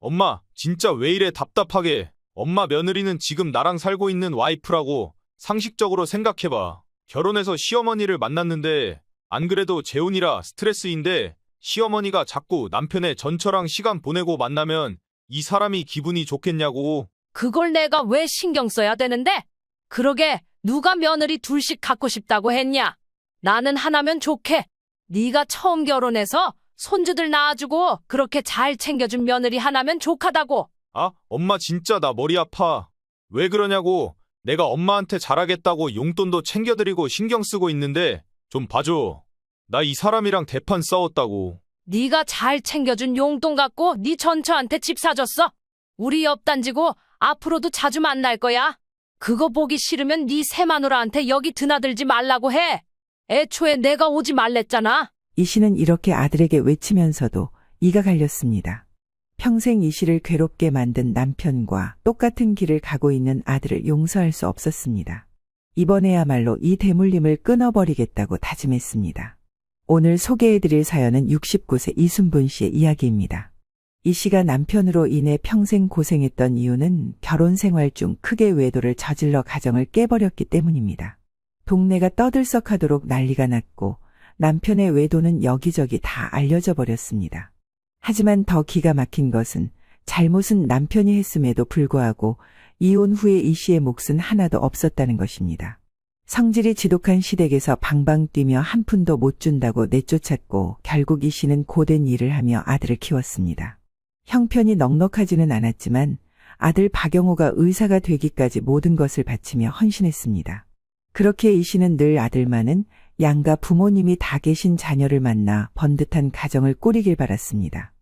엄마, 진짜 왜 이래 답답하게. 엄마 며느리는 지금 나랑 살고 있는 와이프라고 상식적으로 생각해봐. 결혼해서 시어머니를 만났는데 안 그래도 재혼이라 스트레스인데 시어머니가 자꾸 남편의 전처랑 시간 보내고 만나면 이 사람이 기분이 좋겠냐고. 그걸 내가 왜 신경 써야 되는데? 그러게 누가 며느리 둘씩 갖고 싶다고 했냐? 나는 하나면 좋게. 네가 처음 결혼해서 손주들 낳아주고 그렇게 잘 챙겨준 며느리 하나면 좋하다고. 아, 엄마 진짜 나 머리 아파. 왜 그러냐고. 내가 엄마한테 잘하겠다고 용돈도 챙겨드리고 신경 쓰고 있는데 좀 봐줘. 나 이 사람이랑 대판 싸웠다고. 네가 잘 챙겨준 용돈 갖고 네 전처한테 집 사줬어. 우리 옆 단지고 앞으로도 자주 만날 거야. 그거 보기 싫으면 네 새마누라한테 여기 드나들지 말라고 해. 애초에 내가 오지 말랬잖아. 이 씨는 이렇게 아들에게 외치면서도 이가 갈렸습니다. 평생 이 씨를 괴롭게 만든 남편과 똑같은 길을 가고 있는 아들을 용서할 수 없었습니다. 이번에야말로 이 대물림을 끊어버리겠다고 다짐했습니다. 오늘 소개해드릴 사연은 69세 이순분 씨의 이야기입니다. 이 씨가 남편으로 인해 평생 고생했던 이유는 결혼 생활 중 크게 외도를 저질러 가정을 깨버렸기 때문입니다. 동네가 떠들썩하도록 난리가 났고 남편의 외도는 여기저기 다 알려져 버렸습니다. 하지만 더 기가 막힌 것은 잘못은 남편이 했음에도 불구하고 이혼 후에 이 씨의 몫은 하나도 없었다는 것입니다. 성질이 지독한 시댁에서 방방 뛰며 한 푼도 못 준다고 내쫓았고 결국 이 씨는 고된 일을 하며 아들을 키웠습니다. 형편이 넉넉하지는 않았지만 아들 박영호가 의사가 되기까지 모든 것을 바치며 헌신했습니다. 그렇게 이 씨는 늘 아들만은 양가 부모님이 다 계신 자녀를 만나 번듯한 가정을 꾸리길 바랐습니다.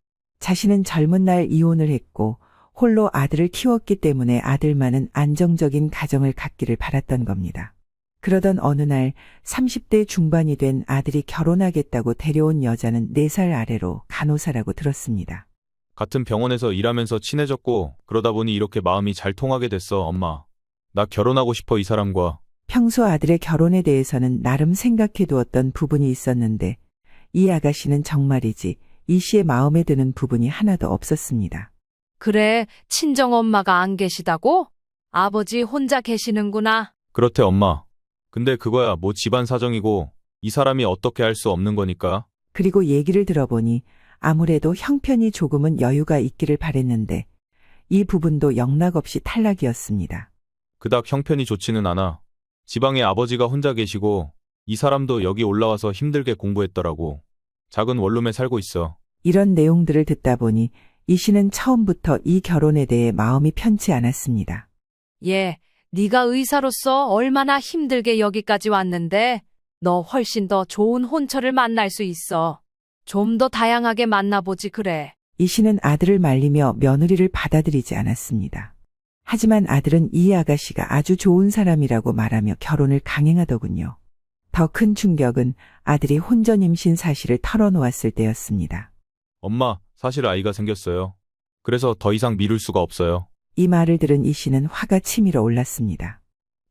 자신은 젊은 날 이혼을 했고 홀로 아들을 키웠기 때문에 아들만은 안정적인 가정을 갖기를 바랐던 겁니다. 그러던 어느 날 30대 중반이 된 아들이 결혼하겠다고 데려온 여자는 4살 아래로 간호사라고 들었습니다. 같은 병원에서 일하면서 친해졌고 그러다 보니 이렇게 마음이 잘 통하게 됐어, 엄마. 나 결혼하고 싶어, 이 사람과. 평소 아들의 결혼에 대해서는 나름 생각해 두었던 부분이 있었는데 이 아가씨는 정말이지 이 씨의 마음에 드는 부분이 하나도 없었습니다. 그래, 친정엄마가 안 계시다고? 아버지 혼자 계시는구나. 그렇대, 엄마. 근데 그거야 뭐 집안 사정이고 이 사람이 어떻게 할 수 없는 거니까. 그리고 얘기를 들어보니 아무래도 형편이 조금은 여유가 있기를 바랬는데 이 부분도 영락없이 탈락이었습니다. 그닥 형편이 좋지는 않아. 지방에 아버지가 혼자 계시고 이 사람도 여기 올라와서 힘들게 공부했더라고. 작은 원룸에 살고 있어. 이런 내용들을 듣다 보니 이 씨는 처음부터 이 결혼에 대해 마음이 편치 않았습니다. 예, 네가 의사로서 얼마나 힘들게 여기까지 왔는데 너 훨씬 더 좋은 혼처를 만날 수 있어. 좀 더 다양하게 만나보지 그래. 이 씨는 아들을 말리며 며느리를 받아들이지 않았습니다. 하지만 아들은 이 아가씨가 아주 좋은 사람이라고 말하며 결혼을 강행하더군요. 더 큰 충격은 아들이 혼전 임신 사실을 털어놓았을 때였습니다. 엄마, 사실 아이가 생겼어요. 그래서 더 이상 미룰 수가 없어요. 이 말을 들은 이 씨는 화가 치밀어 올랐습니다.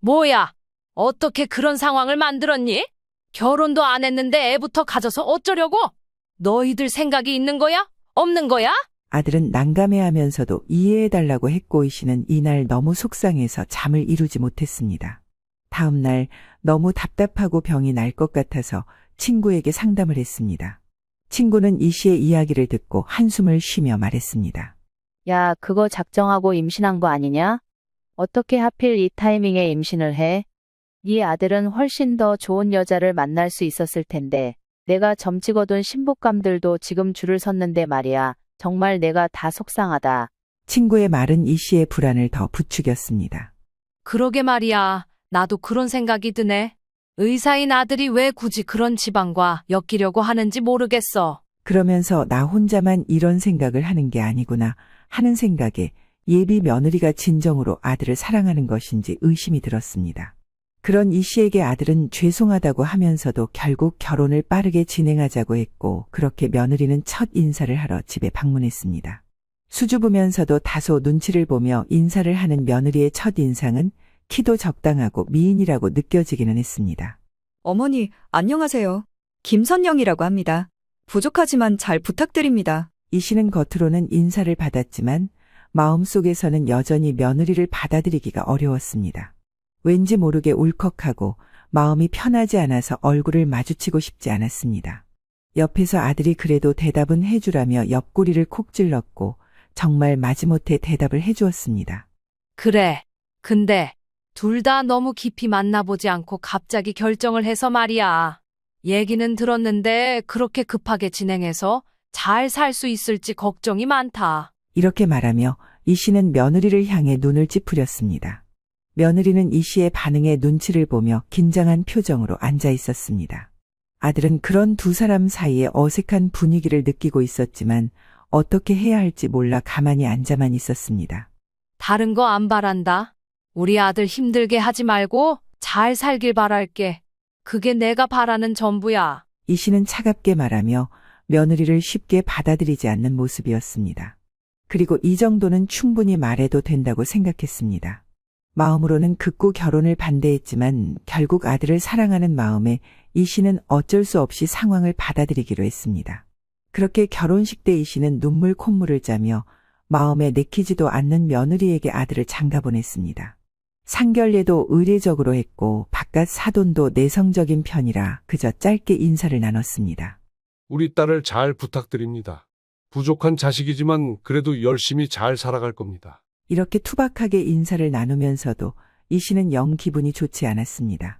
뭐야? 어떻게 그런 상황을 만들었니? 결혼도 안 했는데 애부터 가져서 어쩌려고? 너희들 생각이 있는 거야? 없는 거야? 아들은 난감해하면서도 이해해달라고 했고 이 씨는 이날 너무 속상해서 잠을 이루지 못했습니다. 다음 날 너무 답답하고 병이 날 것 같아서 친구에게 상담을 했습니다. 친구는 이 씨의 이야기를 듣고 한숨을 쉬며 말했습니다. 야, 그거 작정하고 임신한 거 아니냐? 어떻게 하필 이 타이밍에 임신을 해? 네 아들은 훨씬 더 좋은 여자를 만날 수 있었을 텐데 내가 점찍어둔 신부감들도 지금 줄을 섰는데 말이야. 정말 내가 다 속상하다. 친구의 말은 이 씨의 불안을 더 부추겼습니다. 그러게 말이야. 나도 그런 생각이 드네. 의사인 아들이 왜 굳이 그런 지방과 엮이려고 하는지 모르겠어. 그러면서 나 혼자만 이런 생각을 하는 게 아니구나 하는 생각에 예비 며느리가 진정으로 아들을 사랑하는 것인지 의심이 들었습니다. 그런 이 씨에게 아들은 죄송하다고 하면서도 결국 결혼을 빠르게 진행하자고 했고 그렇게 며느리는 첫 인사를 하러 집에 방문했습니다. 수줍으면서도 다소 눈치를 보며 인사를 하는 며느리의 첫 인상은 키도 적당하고 미인이라고 느껴지기는 했습니다. 어머니, 안녕하세요. 김선영이라고 합니다. 부족하지만 잘 부탁드립니다. 이 씨는 겉으로는 인사를 받았지만 마음속에서는 여전히 며느리를 받아들이기가 어려웠습니다. 왠지 모르게 울컥하고 마음이 편하지 않아서 얼굴을 마주치고 싶지 않았습니다. 옆에서 아들이 그래도 대답은 해주라며 옆구리를 콕 찔렀고 정말 마지못해 대답을 해주었습니다. 그래. 근데 둘 다 너무 깊이 만나보지 않고 갑자기 결정을 해서 말이야. 얘기는 들었는데 그렇게 급하게 진행해서 잘 살 수 있을지 걱정이 많다. 이렇게 말하며 이 씨는 며느리를 향해 눈을 찌푸렸습니다. 며느리는 이 씨의 반응에 눈치를 보며 긴장한 표정으로 앉아 있었습니다. 아들은 그런 두 사람 사이에 어색한 분위기를 느끼고 있었지만 어떻게 해야 할지 몰라 가만히 앉아만 있었습니다. 다른 거 안 바란다. 우리 아들 힘들게 하지 말고 잘 살길 바랄게. 그게 내가 바라는 전부야. 이 씨는 차갑게 말하며 며느리를 쉽게 받아들이지 않는 모습이었습니다. 그리고 이 정도는 충분히 말해도 된다고 생각했습니다. 마음으로는 극구 결혼을 반대했지만 결국 아들을 사랑하는 마음에 이 씨는 어쩔 수 없이 상황을 받아들이기로 했습니다. 그렇게 결혼식 때 이 씨는 눈물 콧물을 짜며 마음에 내키지도 않는 며느리에게 아들을 장가보냈습니다. 상견례도 의례적으로 했고 바깥 사돈도 내성적인 편이라 그저 짧게 인사를 나눴습니다. 우리 딸을 잘 부탁드립니다. 부족한 자식이지만 그래도 열심히 잘 살아갈 겁니다. 이렇게 투박하게 인사를 나누면서도 이 씨는 영 기분이 좋지 않았습니다.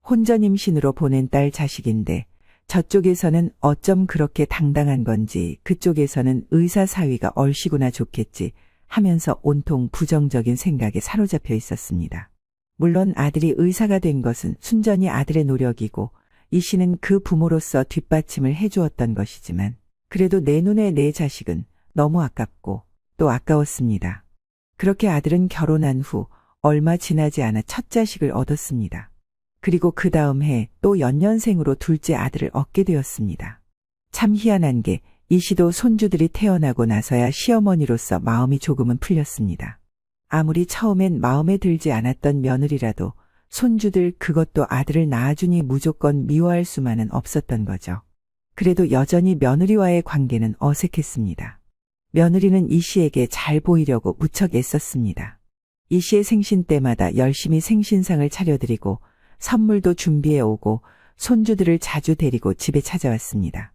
혼전 임신으로 보낸 딸 자식인데 저쪽에서는 어쩜 그렇게 당당한 건지 그쪽에서는 의사 사위가 얼씨구나 좋겠지 하면서 온통 부정적인 생각에 사로잡혀 있었습니다. 물론 아들이 의사가 된 것은 순전히 아들의 노력이고 이 씨는 그 부모로서 뒷받침을 해주었던 것이지만 그래도 내 눈에 내 자식은 너무 아깝고 또 아까웠습니다. 그렇게 아들은 결혼한 후 얼마 지나지 않아 첫 자식을 얻었습니다. 그리고 그 다음 해 또 연년생으로 둘째 아들을 얻게 되었습니다. 참 희한한 게 이 씨도 손주들이 태어나고 나서야 시어머니로서 마음이 조금은 풀렸습니다. 아무리 처음엔 마음에 들지 않았던 며느리라도 손주들 그것도 아들을 낳아주니 무조건 미워할 수만은 없었던 거죠. 그래도 여전히 며느리와의 관계는 어색했습니다. 며느리는 이 씨에게 잘 보이려고 무척 애썼습니다. 이 씨의 생신 때마다 열심히 생신상을 차려드리고 선물도 준비해 오고 손주들을 자주 데리고 집에 찾아왔습니다.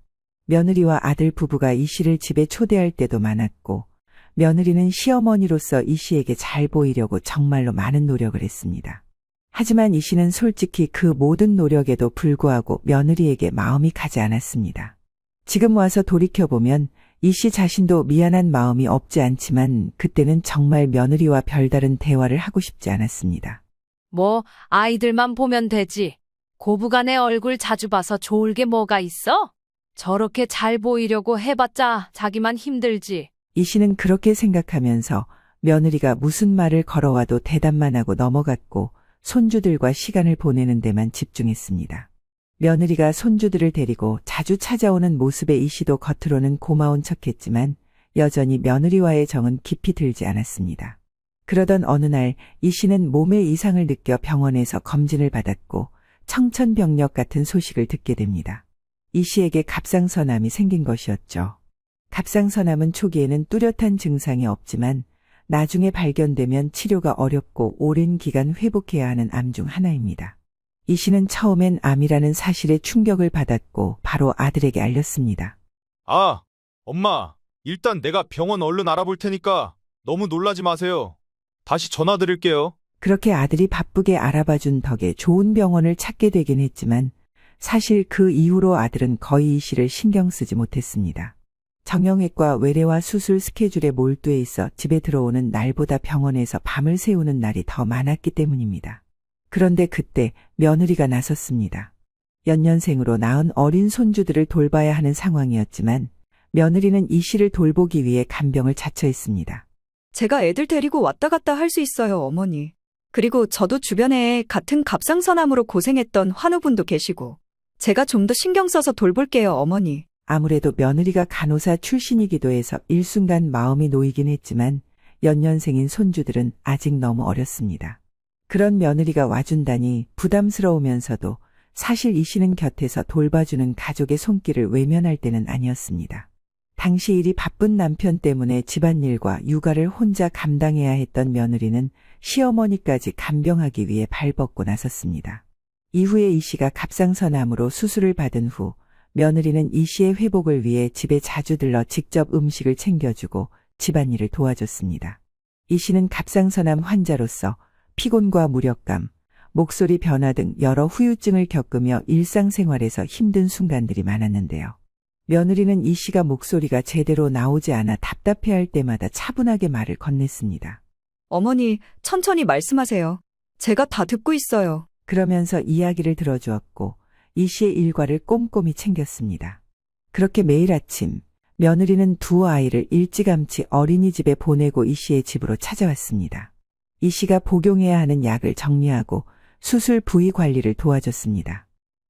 며느리와 아들 부부가 이 씨를 집에 초대할 때도 많았고 며느리는 시어머니로서 이 씨에게 잘 보이려고 정말로 많은 노력을 했습니다. 하지만 이 씨는 솔직히 그 모든 노력에도 불구하고 며느리에게 마음이 가지 않았습니다. 지금 와서 돌이켜보면 이 씨 자신도 미안한 마음이 없지 않지만 그때는 정말 며느리와 별다른 대화를 하고 싶지 않았습니다. 뭐 아이들만 보면 되지. 고부간의 얼굴 자주 봐서 좋을 게 뭐가 있어? 저렇게 잘 보이려고 해봤자 자기만 힘들지. 이 씨는 그렇게 생각하면서 며느리가 무슨 말을 걸어와도 대답만 하고 넘어갔고 손주들과 시간을 보내는 데만 집중했습니다. 며느리가 손주들을 데리고 자주 찾아오는 모습에 이 씨도 겉으로는 고마운 척했지만 여전히 며느리와의 정은 깊이 들지 않았습니다. 그러던 어느 날 이 씨는 몸에 이상을 느껴 병원에서 검진을 받았고 청천벽력 같은 소식을 듣게 됩니다. 이 씨에게 갑상선암이 생긴 것이었죠. 갑상선암은 초기에는 뚜렷한 증상이 없지만 나중에 발견되면 치료가 어렵고 오랜 기간 회복해야 하는 암 중 하나입니다. 이 씨는 처음엔 암이라는 사실에 충격을 받았고 바로 아들에게 알렸습니다. 아, 엄마, 일단 내가 병원 얼른 알아볼 테니까 너무 놀라지 마세요. 다시 전화 드릴게요. 그렇게 아들이 바쁘게 알아봐준 덕에 좋은 병원을 찾게 되긴 했지만 사실 그 이후로 아들은 거의 이 씨를 신경 쓰지 못했습니다. 정형외과 외래와 수술 스케줄에 몰두해 있어 집에 들어오는 날보다 병원에서 밤을 새우는 날이 더 많았기 때문입니다. 그런데 그때 며느리가 나섰습니다. 연년생으로 낳은 어린 손주들을 돌봐야 하는 상황이었지만 며느리는 이 씨를 돌보기 위해 간병을 자처했습니다. 제가 애들 데리고 왔다 갔다 할 수 있어요, 어머니. 그리고 저도 주변에 같은 갑상선암으로 고생했던 환우분도 계시고 제가 좀 더 신경 써서 돌볼게요, 어머니. 아무래도 며느리가 간호사 출신이기도 해서 일순간 마음이 놓이긴 했지만 연년생인 손주들은 아직 너무 어렸습니다. 그런 며느리가 와준다니 부담스러우면서도 사실 이 씨는 곁에서 돌봐주는 가족의 손길을 외면할 때는 아니었습니다. 당시 일이 바쁜 남편 때문에 집안일과 육아를 혼자 감당해야 했던 며느리는 시어머니까지 간병하기 위해 발벗고 나섰습니다. 이후에 이 씨가 갑상선암으로 수술을 받은 후 며느리는 이 씨의 회복을 위해 집에 자주 들러 직접 음식을 챙겨주고 집안일을 도와줬습니다. 이 씨는 갑상선암 환자로서 피곤과 무력감, 목소리 변화 등 여러 후유증을 겪으며 일상생활에서 힘든 순간들이 많았는데요. 며느리는 이 씨가 목소리가 제대로 나오지 않아 답답해할 때마다 차분하게 말을 건넸습니다. 어머니, 천천히 말씀하세요. 제가 다 듣고 있어요. 그러면서 이야기를 들어주었고 이 씨의 일과를 꼼꼼히 챙겼습니다. 그렇게 매일 아침 며느리는 두 아이를 일찌감치 어린이집에 보내고 이 씨의 집으로 찾아왔습니다. 이 씨가 복용해야 하는 약을 정리하고 수술 부위 관리를 도와줬습니다.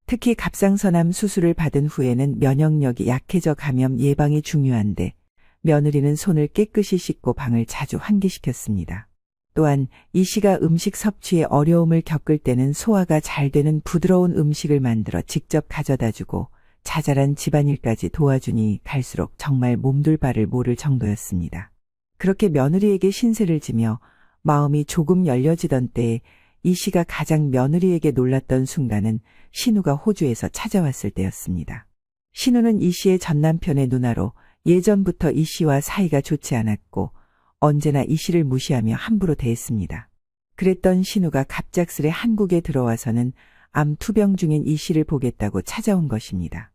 특히 갑상선암 수술을 받은 후에는 면역력이 약해져 감염 예방이 중요한데 며느리는 손을 깨끗이 씻고 방을 자주 환기시켰습니다. 또한 이 씨가 음식 섭취에 어려움을 겪을 때는 소화가 잘 되는 부드러운 음식을 만들어 직접 가져다주고 자잘한 집안일까지 도와주니 갈수록 정말 몸둘 바를 모를 정도였습니다. 그렇게 며느리에게 신세를 지며 마음이 조금 열려지던 때에 이 씨가 가장 며느리에게 놀랐던 순간은 신우가 호주에서 찾아왔을 때였습니다. 신우는 이 씨의 전남편의 누나로 예전부터 이 씨와 사이가 좋지 않았고 언제나 이 씨를 무시하며 함부로 대했습니다. 그랬던 신우가 갑작스레 한국에 들어와서는 암 투병 중인 이 씨를 보겠다고 찾아온 것입니다.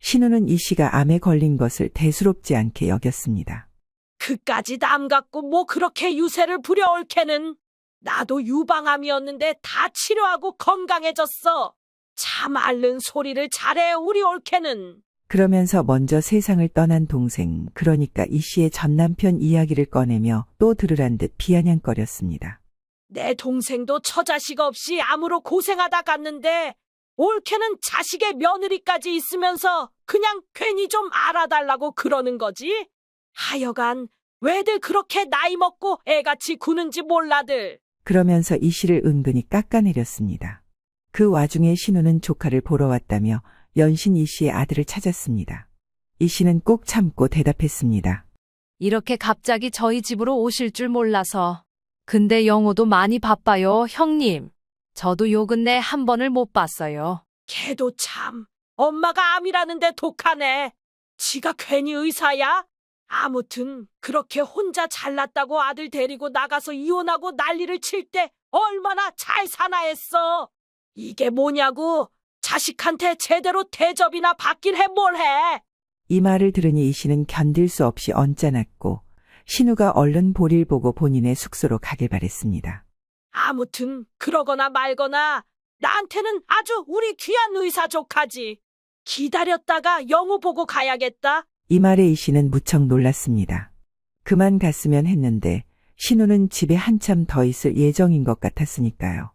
신우는 이 씨가 암에 걸린 것을 대수롭지 않게 여겼습니다. 그까짓 암 갖고 뭐 그렇게 유세를 부려올 캐는. 나도 유방암이었는데 다 치료하고 건강해졌어. 참 앓는 소리를 잘해 우리 올케는. 그러면서 먼저 세상을 떠난 동생, 그러니까 이 씨의 전남편 이야기를 꺼내며 또 들으란 듯 비아냥거렸습니다. 내 동생도 처자식 없이 암으로 고생하다 갔는데 올케는 자식의 며느리까지 있으면서 그냥 괜히 좀 알아달라고 그러는 거지. 하여간 왜들 그렇게 나이 먹고 애같이 구는지 몰라들. 그러면서 이 씨를 은근히 깎아내렸습니다. 그 와중에 신우는 조카를 보러 왔다며 연신 이 씨의 아들을 찾았습니다. 이 씨는 꼭 참고 대답했습니다. 이렇게 갑자기 저희 집으로 오실 줄 몰라서. 근데 영호도 많이 바빠요, 형님. 저도 요 근래 한 번을 못 봤어요. 걔도 참 엄마가 암이라는데 독하네. 지가 괜히 의사야? 아무튼 그렇게 혼자 잘났다고 아들 데리고 나가서 이혼하고 난리를 칠 때 얼마나 잘 사나 했어. 이게 뭐냐고. 자식한테 제대로 대접이나 받긴 해 뭘 해. 이 말을 들으니 이 씨는 견딜 수 없이 언짢았고 신우가 얼른 볼일 보고 본인의 숙소로 가길 바랬습니다. 아무튼 그러거나 말거나 나한테는 아주 우리 귀한 의사 조카지. 기다렸다가 영우 보고 가야겠다. 이 말에 이 씨는 무척 놀랐습니다. 그만 갔으면 했는데 신우는 집에 한참 더 있을 예정인 것 같았으니까요.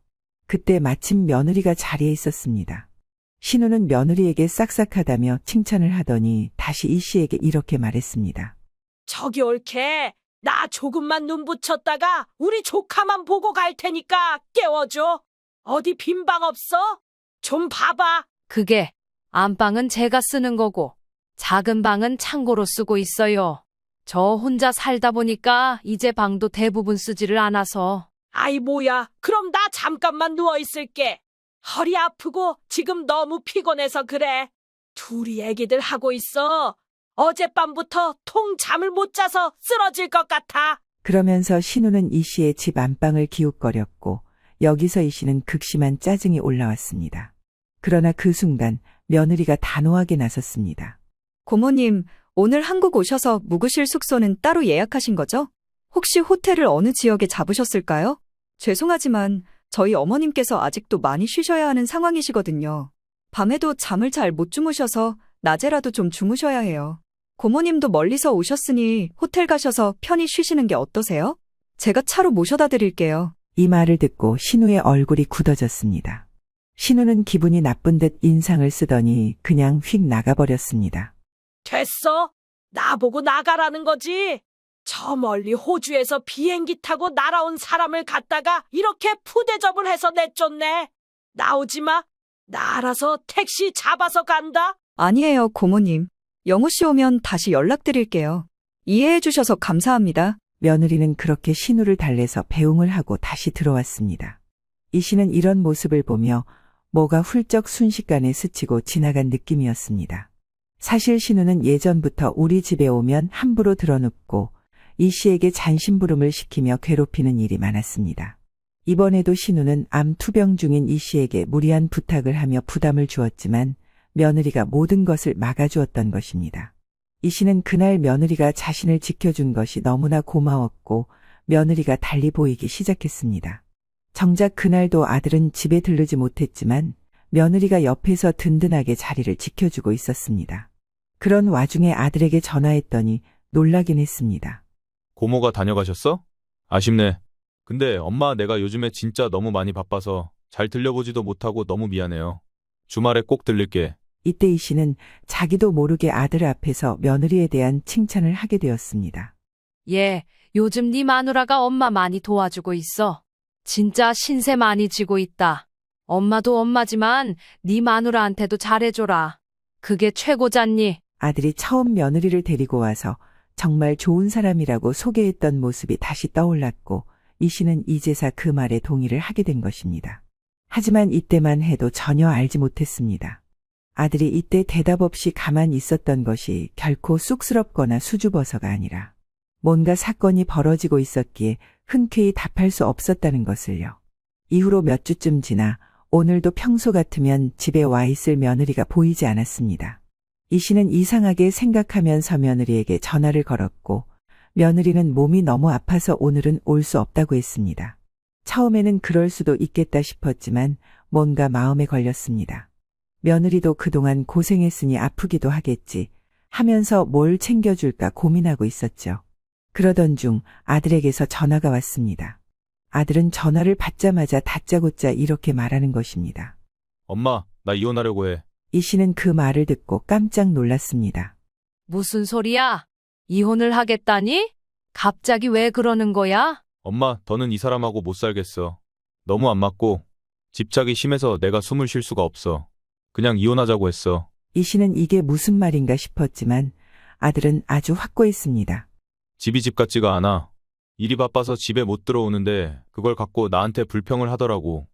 그때 마침 며느리가 자리에 있었습니다. 신우는 며느리에게 싹싹하다며 칭찬을 하더니 다시 이 씨에게 이렇게 말했습니다. 저기 올케. 나 조금만 눈 붙였다가 우리 조카만 보고 갈 테니까 깨워줘. 어디 빈 방 없어? 좀 봐봐. 그게 안방은 제가 쓰는 거고 작은 방은 창고로 쓰고 있어요. 저 혼자 살다 보니까 이제 방도 대부분 쓰지를 않아서. 아이 뭐야. 그럼 나 잠깐만 누워있을게. 허리 아프고 지금 너무 피곤해서 그래. 둘이 애기들 하고 있어. 어젯밤부터 통 잠을 못 자서 쓰러질 것 같아. 그러면서 신우는 이 씨의 집 안방을 기웃거렸고 여기서 이 씨는 극심한 짜증이 올라왔습니다. 그러나 그 순간 며느리가 단호하게 나섰습니다. 고모님, 오늘 한국 오셔서 묵으실 숙소는 따로 예약하신 거죠? 혹시 호텔을 어느 지역에 잡으셨을까요? 죄송하지만 저희 어머님께서 아직도 많이 쉬셔야 하는 상황이시거든요. 밤에도 잠을 잘 못 주무셔서 낮에라도 좀 주무셔야 해요. 고모님도 멀리서 오셨으니 호텔 가셔서 편히 쉬시는 게 어떠세요? 제가 차로 모셔다 드릴게요. 이 말을 듣고 신우의 얼굴이 굳어졌습니다. 신우는 기분이 나쁜 듯 인상을 쓰더니 그냥 휙 나가버렸습니다. 됐어? 나보고 나가라는 거지? 저 멀리 호주에서 비행기 타고 날아온 사람을 갖다가 이렇게 푸대접을 해서 내쫓네. 나오지 마. 나 알아서 택시 잡아서 간다. 아니에요, 고모님. 영우 씨 오면 다시 연락드릴게요. 이해해 주셔서 감사합니다. 며느리는 그렇게 신우를 달래서 배웅을 하고 다시 들어왔습니다. 이 씨는 이런 모습을 보며 뭐가 훌쩍 순식간에 스치고 지나간 느낌이었습니다. 사실 신우는 예전부터 우리 집에 오면 함부로 드러눕고 이 씨에게 잔심부름을 시키며 괴롭히는 일이 많았습니다. 이번에도 신우는 암 투병 중인 이 씨에게 무리한 부탁을 하며 부담을 주었지만 며느리가 모든 것을 막아주었던 것입니다. 이 씨는 그날 며느리가 자신을 지켜준 것이 너무나 고마웠고 며느리가 달리 보이기 시작했습니다. 정작 그날도 아들은 집에 들르지 못했지만 며느리가 옆에서 든든하게 자리를 지켜주고 있었습니다. 그런 와중에 아들에게 전화했더니 놀라긴 했습니다. 고모가 다녀가셨어? 아쉽네. 근데 엄마 내가 요즘에 진짜 너무 많이 바빠서 잘 들려보지도 못하고 너무 미안해요. 주말에 꼭 들릴게. 이때 이 씨는 자기도 모르게 아들 앞에서 며느리에 대한 칭찬을 하게 되었습니다. 예, 요즘 네 마누라가 엄마 많이 도와주고 있어. 진짜 신세 많이 지고 있다. 엄마도 엄마지만 네 마누라한테도 잘해줘라. 그게 최고잖니. 아들이 처음 며느리를 데리고 와서 정말 좋은 사람이라고 소개했던 모습이 다시 떠올랐고 이 씨는 이제사 그 말에 동의를 하게 된 것입니다. 하지만 이때만 해도 전혀 알지 못했습니다. 아들이 이때 대답 없이 가만히 있었던 것이 결코 쑥스럽거나 수줍어서가 아니라 뭔가 사건이 벌어지고 있었기에 흔쾌히 답할 수 없었다는 것을요. 이후로 몇 주쯤 지나 오늘도 평소 같으면 집에 와 있을 며느리가 보이지 않았습니다. 이 씨는 이상하게 생각하면서 며느리에게 전화를 걸었고 며느리는 몸이 너무 아파서 오늘은 올 수 없다고 했습니다. 처음에는 그럴 수도 있겠다 싶었지만 뭔가 마음에 걸렸습니다. 며느리도 그동안 고생했으니 아프기도 하겠지 하면서 뭘 챙겨줄까 고민하고 있었죠. 그러던 중 아들에게서 전화가 왔습니다. 아들은 전화를 받자마자 다짜고짜 이렇게 말하는 것입니다. 엄마, 나 이혼하려고 해. 이 씨는 그 말을 듣고 깜짝 놀랐습니다. 무슨 소리야? 이혼을 하겠다니? 갑자기 왜 그러는 거야? 엄마, 더는 이 사람하고 못 살겠어. 너무 안 맞고 집착이 심해서 내가 숨을 쉴 수가 없어. 그냥 이혼하자고 했어. 이 씨는 이게 무슨 말인가 싶었지만 아들은 아주 확고했습니다. 집이 집 같지가 않아. 일이 바빠서 집에 못 들어오는데 그걸 갖고 나한테 불평을 하더라고.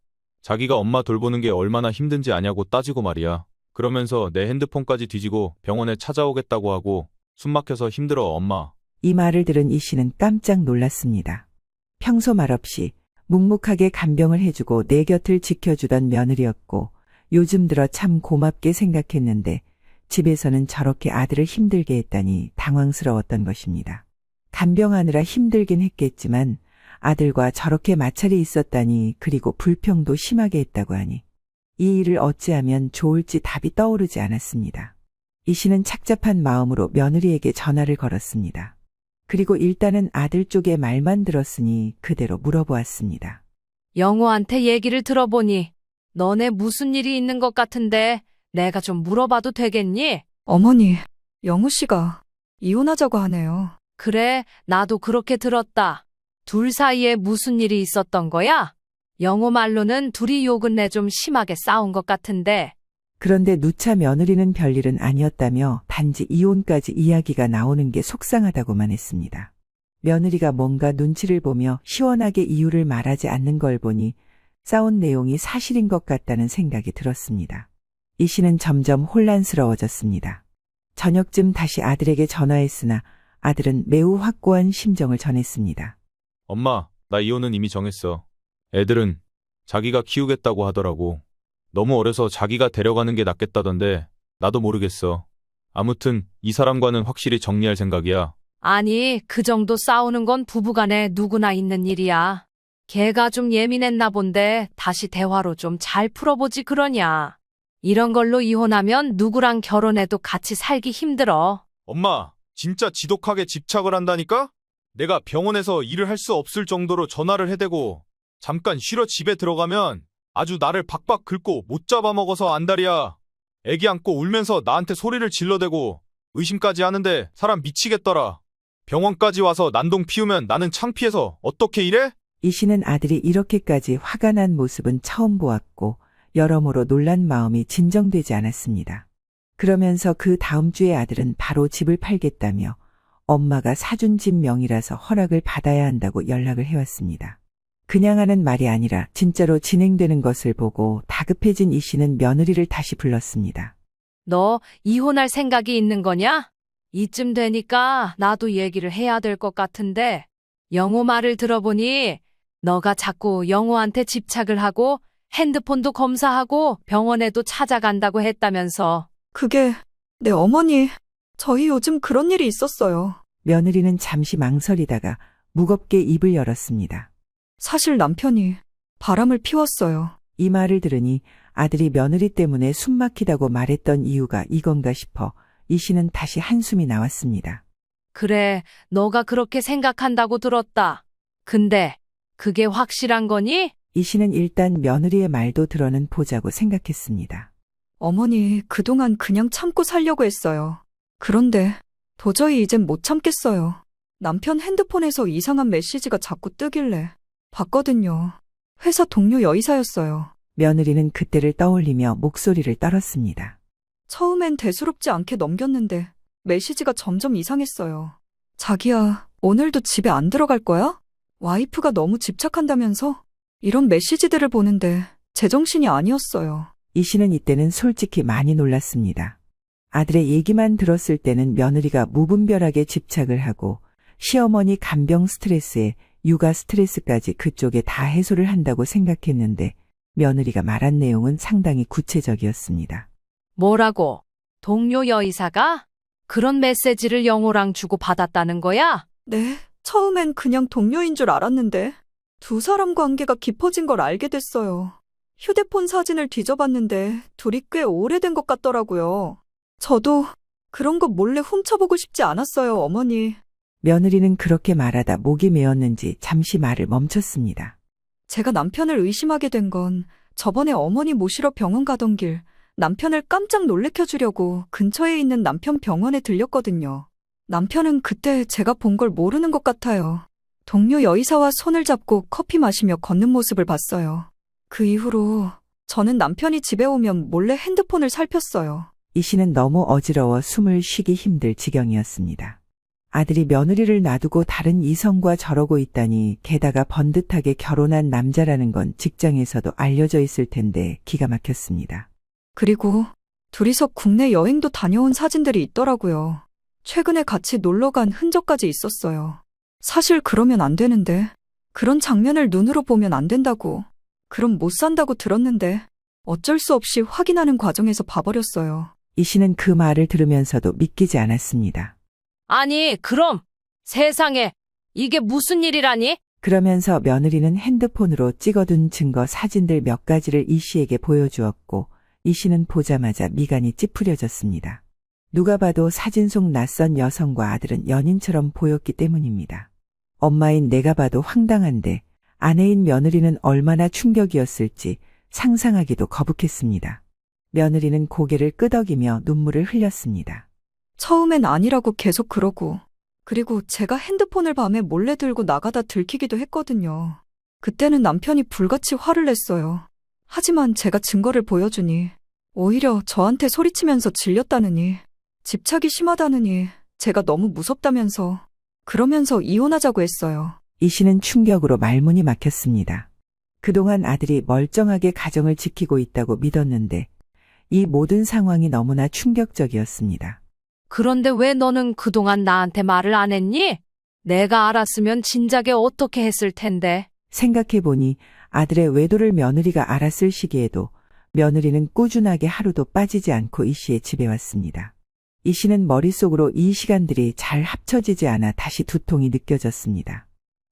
자기가 엄마 돌보는 게 얼마나 힘든지 아냐고 따지고 말이야. 그러면서 내 핸드폰까지 뒤지고 병원에 찾아오겠다고 하고 숨 막혀서 힘들어 엄마. 이 말을 들은 이 씨는 깜짝 놀랐습니다. 평소 말없이 묵묵하게 간병을 해주고 내 곁을 지켜주던 며느리였고 요즘 들어 참 고맙게 생각했는데 집에서는 저렇게 아들을 힘들게 했다니 당황스러웠던 것입니다. 간병하느라 힘들긴 했겠지만 아들과 저렇게 마찰이 있었다니 그리고 불평도 심하게 했다고 하니 이 일을 어찌하면 좋을지 답이 떠오르지 않았습니다. 이 씨는 착잡한 마음으로 며느리에게 전화를 걸었습니다. 그리고 일단은 아들 쪽의 말만 들었으니 그대로 물어보았습니다. 영호한테 얘기를 들어보니 너네 무슨 일이 있는 것 같은데 내가 좀 물어봐도 되겠니? 어머니, 영우 씨가 이혼하자고 하네요. 그래, 나도 그렇게 들었다. 둘 사이에 무슨 일이 있었던 거야? 영호 말로는 둘이 욕은 내 좀 심하게 싸운 것 같은데. 그런데 누차 며느리는 별일은 아니었다며 단지 이혼까지 이야기가 나오는 게 속상하다고만 했습니다. 며느리가 뭔가 눈치를 보며 시원하게 이유를 말하지 않는 걸 보니 싸운 내용이 사실인 것 같다는 생각이 들었습니다. 이 씨는 점점 혼란스러워졌습니다. 저녁쯤 다시 아들에게 전화했으나 아들은 매우 확고한 심정을 전했습니다. 엄마, 나 이혼은 이미 정했어. 애들은 자기가 키우겠다고 하더라고. 너무 어려서 자기가 데려가는 게 낫겠다던데 나도 모르겠어. 아무튼 이 사람과는 확실히 정리할 생각이야. 아니, 그 정도 싸우는 건 부부간에 누구나 있는 일이야. 걔가 좀 예민했나 본데 다시 대화로 좀 잘 풀어보지 그러냐. 이런 걸로 이혼하면 누구랑 결혼해도 같이 살기 힘들어. 엄마, 진짜 지독하게 집착을 한다니까? 내가 병원에서 일을 할 수 없을 정도로 전화를 해대고 잠깐 쉬러 집에 들어가면 아주 나를 박박 긁고 못 잡아먹어서 안달이야. 애기 안고 울면서 나한테 소리를 질러대고 의심까지 하는데 사람 미치겠더라. 병원까지 와서 난동 피우면 나는 창피해서 어떻게 이래? 이 씨는 아들이 이렇게까지 화가 난 모습은 처음 보았고 여러모로 놀란 마음이 진정되지 않았습니다. 그러면서 그 다음 주에 아들은 바로 집을 팔겠다며 엄마가 사준 집 명의라서 허락을 받아야 한다고 연락을 해왔습니다. 그냥 하는 말이 아니라 진짜로 진행되는 것을 보고 다급해진 이 씨는 며느리를 다시 불렀습니다. 너 이혼할 생각이 있는 거냐? 이쯤 되니까 나도 얘기를 해야 될 것 같은데 영호 말을 들어보니 너가 자꾸 영호한테 집착을 하고 핸드폰도 검사하고 병원에도 찾아간다고 했다면서. 그게, 네, 어머니. 저희 요즘 그런 일이 있었어요. 며느리는 잠시 망설이다가 무겁게 입을 열었습니다. 사실 남편이 바람을 피웠어요. 이 말을 들으니 아들이 며느리 때문에 숨 막히다고 말했던 이유가 이건가 싶어 이 씨는 다시 한숨이 나왔습니다. 그래, 너가 그렇게 생각한다고 들었다. 근데 그게 확실한 거니? 이 씨는 일단 며느리의 말도 들어는 보자고 생각했습니다. 어머니, 그동안 그냥 참고 살려고 했어요. 그런데 도저히 이젠 못 참겠어요. 남편 핸드폰에서 이상한 메시지가 자꾸 뜨길래 봤거든요. 회사 동료 여의사였어요. 며느리는 그때를 떠올리며 목소리를 떨었습니다. 처음엔 대수롭지 않게 넘겼는데 메시지가 점점 이상했어요. 자기야, 오늘도 집에 안 들어갈 거야? 와이프가 너무 집착한다면서? 이런 메시지들을 보는데 제정신이 아니었어요. 이 씨는 이때는 솔직히 많이 놀랐습니다. 아들의 얘기만 들었을 때는 며느리가 무분별하게 집착을 하고 시어머니 간병 스트레스에 육아 스트레스까지 그쪽에 다 해소를 한다고 생각했는데 며느리가 말한 내용은 상당히 구체적이었습니다. 뭐라고? 동료 여의사가? 그런 메시지를 영호랑 주고 받았다는 거야? 네, 처음엔 그냥 동료인 줄 알았는데 두 사람 관계가 깊어진 걸 알게 됐어요. 휴대폰 사진을 뒤져봤는데 둘이 꽤 오래된 것 같더라고요. 저도 그런 거 몰래 훔쳐보고 싶지 않았어요, 어머니. 며느리는 그렇게 말하다 목이 메었는지 잠시 말을 멈췄습니다. 제가 남편을 의심하게 된 건 저번에 어머니 모시러 병원 가던 길 남편을 깜짝 놀래켜 주려고 근처에 있는 남편 병원에 들렸거든요. 남편은 그때 제가 본 걸 모르는 것 같아요. 동료 여의사와 손을 잡고 커피 마시며 걷는 모습을 봤어요. 그 이후로 저는 남편이 집에 오면 몰래 핸드폰을 살폈어요. 이 씨는 너무 어지러워 숨을 쉬기 힘들 지경이었습니다. 아들이 며느리를 놔두고 다른 이성과 저러고 있다니 게다가 번듯하게 결혼한 남자라는 건 직장에서도 알려져 있을 텐데 기가 막혔습니다. 그리고 둘이서 국내 여행도 다녀온 사진들이 있더라고요. 최근에 같이 놀러 간 흔적까지 있었어요. 사실 그러면 안 되는데, 그런 장면을 눈으로 보면 안 된다고, 그럼 못 산다고 들었는데 어쩔 수 없이 확인하는 과정에서 봐버렸어요. 이 씨는 그 말을 들으면서도 믿기지 않았습니다. 아니, 그럼 세상에 이게 무슨 일이라니? 그러면서 며느리는 핸드폰으로 찍어둔 증거 사진들 몇 가지를 이 씨에게 보여주었고 이 씨는 보자마자 미간이 찌푸려졌습니다. 누가 봐도 사진 속 낯선 여성과 아들은 연인처럼 보였기 때문입니다. 엄마인 내가 봐도 황당한데 아내인 며느리는 얼마나 충격이었을지 상상하기도 거북했습니다. 며느리는 고개를 끄덕이며 눈물을 흘렸습니다. 처음엔 아니라고 계속 그러고, 그리고 제가 핸드폰을 밤에 몰래 들고 나가다 들키기도 했거든요. 그때는 남편이 불같이 화를 냈어요. 하지만 제가 증거를 보여주니 오히려 저한테 소리치면서 질렸다느니, 집착이 심하다느니 제가 너무 무섭다면서, 그러면서 이혼하자고 했어요. 이 씨는 충격으로 말문이 막혔습니다. 그동안 아들이 멀쩡하게 가정을 지키고 있다고 믿었는데 이 모든 상황이 너무나 충격적이었습니다. 그런데 왜 너는 그동안 나한테 말을 안 했니? 내가 알았으면 진작에 어떻게 했을 텐데. 생각해보니 아들의 외도를 며느리가 알았을 시기에도 며느리는 꾸준하게 하루도 빠지지 않고 이 씨의 집에 왔습니다. 이 씨는 머릿속으로 이 시간들이 잘 합쳐지지 않아 다시 두통이 느껴졌습니다.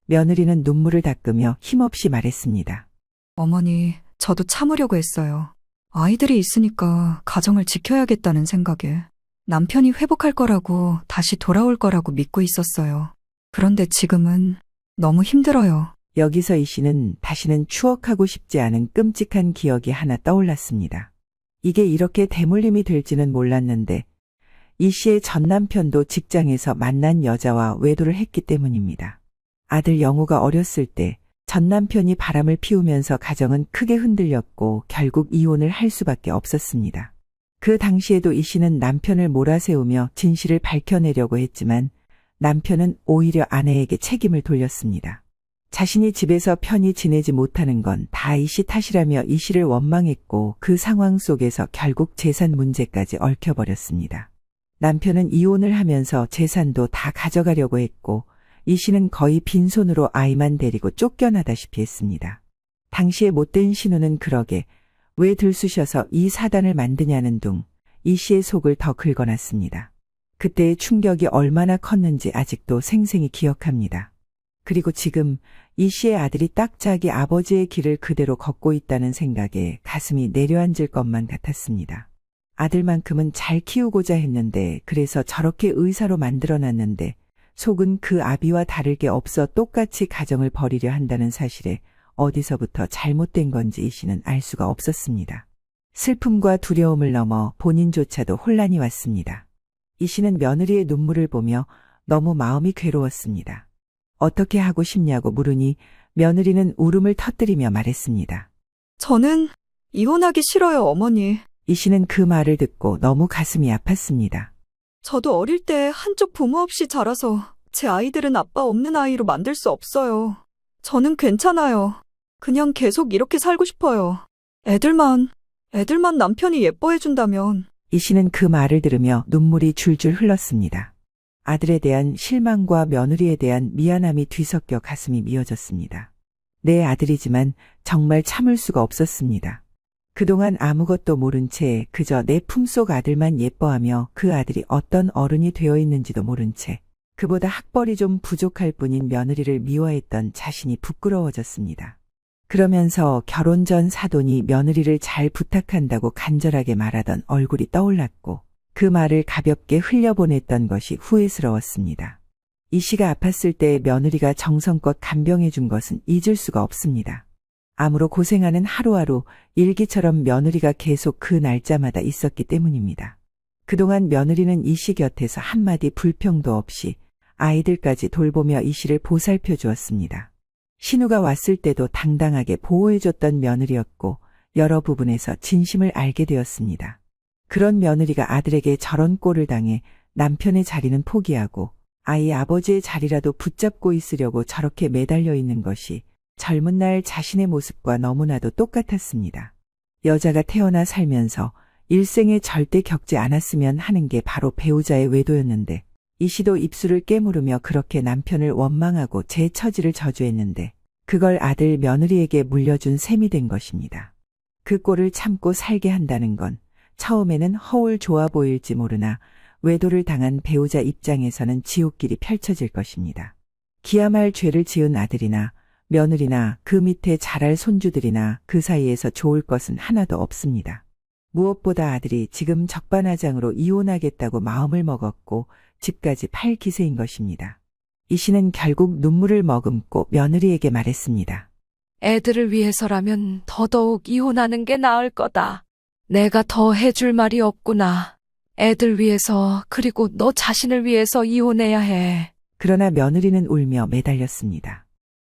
며느리는 눈물을 닦으며 힘없이 말했습니다. 어머니, 저도 참으려고 했어요. 아이들이 있으니까 가정을 지켜야겠다는 생각에 남편이 회복할 거라고, 다시 돌아올 거라고 믿고 있었어요. 그런데 지금은 너무 힘들어요. 여기서 이 씨는 다시는 추억하고 싶지 않은 끔찍한 기억이 하나 떠올랐습니다. 이게 이렇게 대물림이 될지는 몰랐는데 이 씨의 전 남편도 직장에서 만난 여자와 외도를 했기 때문입니다. 아들 영호가 어렸을 때 전 남편이 바람을 피우면서 가정은 크게 흔들렸고 결국 이혼을 할 수밖에 없었습니다. 그 당시에도 이 씨는 남편을 몰아세우며 진실을 밝혀내려고 했지만 남편은 오히려 아내에게 책임을 돌렸습니다. 자신이 집에서 편히 지내지 못하는 건 다 이 씨 탓이라며 이 씨를 원망했고 그 상황 속에서 결국 재산 문제까지 얽혀버렸습니다. 남편은 이혼을 하면서 재산도 다 가져가려고 했고 이 씨는 거의 빈손으로 아이만 데리고 쫓겨나다시피 했습니다. 당시에 못된 신우는 그러게 왜 들쑤셔서 이 사단을 만드냐는 둥 이 씨의 속을 더 긁어놨습니다. 그때의 충격이 얼마나 컸는지 아직도 생생히 기억합니다. 그리고 지금 이 씨의 아들이 딱 자기 아버지의 길을 그대로 걷고 있다는 생각에 가슴이 내려앉을 것만 같았습니다. 아들만큼은 잘 키우고자 했는데 그래서 저렇게 의사로 만들어놨는데 속은 그 아비와 다를 게 없어 똑같이 가정을 벌이려 한다는 사실에 어디서부터 잘못된 건지 이 씨는 알 수가 없었습니다. 슬픔과 두려움을 넘어 본인조차도 혼란이 왔습니다. 이 씨는 며느리의 눈물을 보며 너무 마음이 괴로웠습니다. 어떻게 하고 싶냐고 물으니 며느리는 울음을 터뜨리며 말했습니다. 저는 이혼하기 싫어요, 어머니. 이 씨는 그 말을 듣고 너무 가슴이 아팠습니다. 저도 어릴 때 한쪽 부모 없이 자라서 제 아이들은 아빠 없는 아이로 만들 수 없어요. 저는 괜찮아요. 그냥 계속 이렇게 살고 싶어요. 애들만 남편이 예뻐해준다면. 이 씨는 그 말을 들으며 눈물이 줄줄 흘렀습니다. 아들에 대한 실망과 며느리에 대한 미안함이 뒤섞여 가슴이 미어졌습니다. 내 아들이지만 정말 참을 수가 없었습니다. 그동안 아무것도 모른 채 그저 내 품속 아들만 예뻐하며 그 아들이 어떤 어른이 되어 있는지도 모른 채 그보다 학벌이 좀 부족할 뿐인 며느리를 미워했던 자신이 부끄러워졌습니다. 그러면서 결혼 전 사돈이 며느리를 잘 부탁한다고 간절하게 말하던 얼굴이 떠올랐고 그 말을 가볍게 흘려보냈던 것이 후회스러웠습니다. 이 씨가 아팠을 때 며느리가 정성껏 간병해 준 것은 잊을 수가 없습니다. 암으로 고생하는 하루하루 일기처럼 며느리가 계속 그 날짜마다 있었기 때문입니다. 그동안 며느리는 이 씨 곁에서 한마디 불평도 없이 아이들까지 돌보며 이 씨를 보살펴 주었습니다. 신우가 왔을 때도 당당하게 보호해줬던 며느리였고 여러 부분에서 진심을 알게 되었습니다. 그런 며느리가 아들에게 저런 꼴을 당해 남편의 자리는 포기하고 아이 아버지의 자리라도 붙잡고 있으려고 저렇게 매달려 있는 것이 젊은 날 자신의 모습과 너무나도 똑같았습니다. 여자가 태어나 살면서 일생에 절대 겪지 않았으면 하는 게 바로 배우자의 외도였는데 이 씨도 입술을 깨물으며 그렇게 남편을 원망하고 제 처지를 저주했는데 그걸 아들 며느리에게 물려준 셈이 된 것입니다. 그 꼴을 참고 살게 한다는 건 처음에는 허울 좋아 보일지 모르나 외도를 당한 배우자 입장에서는 지옥길이 펼쳐질 것입니다. 기야 말 죄를 지은 아들이나 며느리나 그 밑에 자랄 손주들이나 그 사이에서 좋을 것은 하나도 없습니다. 무엇보다 아들이 지금 적반하장으로 이혼하겠다고 마음을 먹었고 집까지 팔 기세인 것입니다. 이 씨는 결국 눈물을 머금고 며느리에게 말했습니다. 애들을 위해서라면 더더욱 이혼하는 게 나을 거다. 내가 더 해줄 말이 없구나. 애들 위해서 그리고 너 자신을 위해서 이혼해야 해. 그러나 며느리는 울며 매달렸습니다.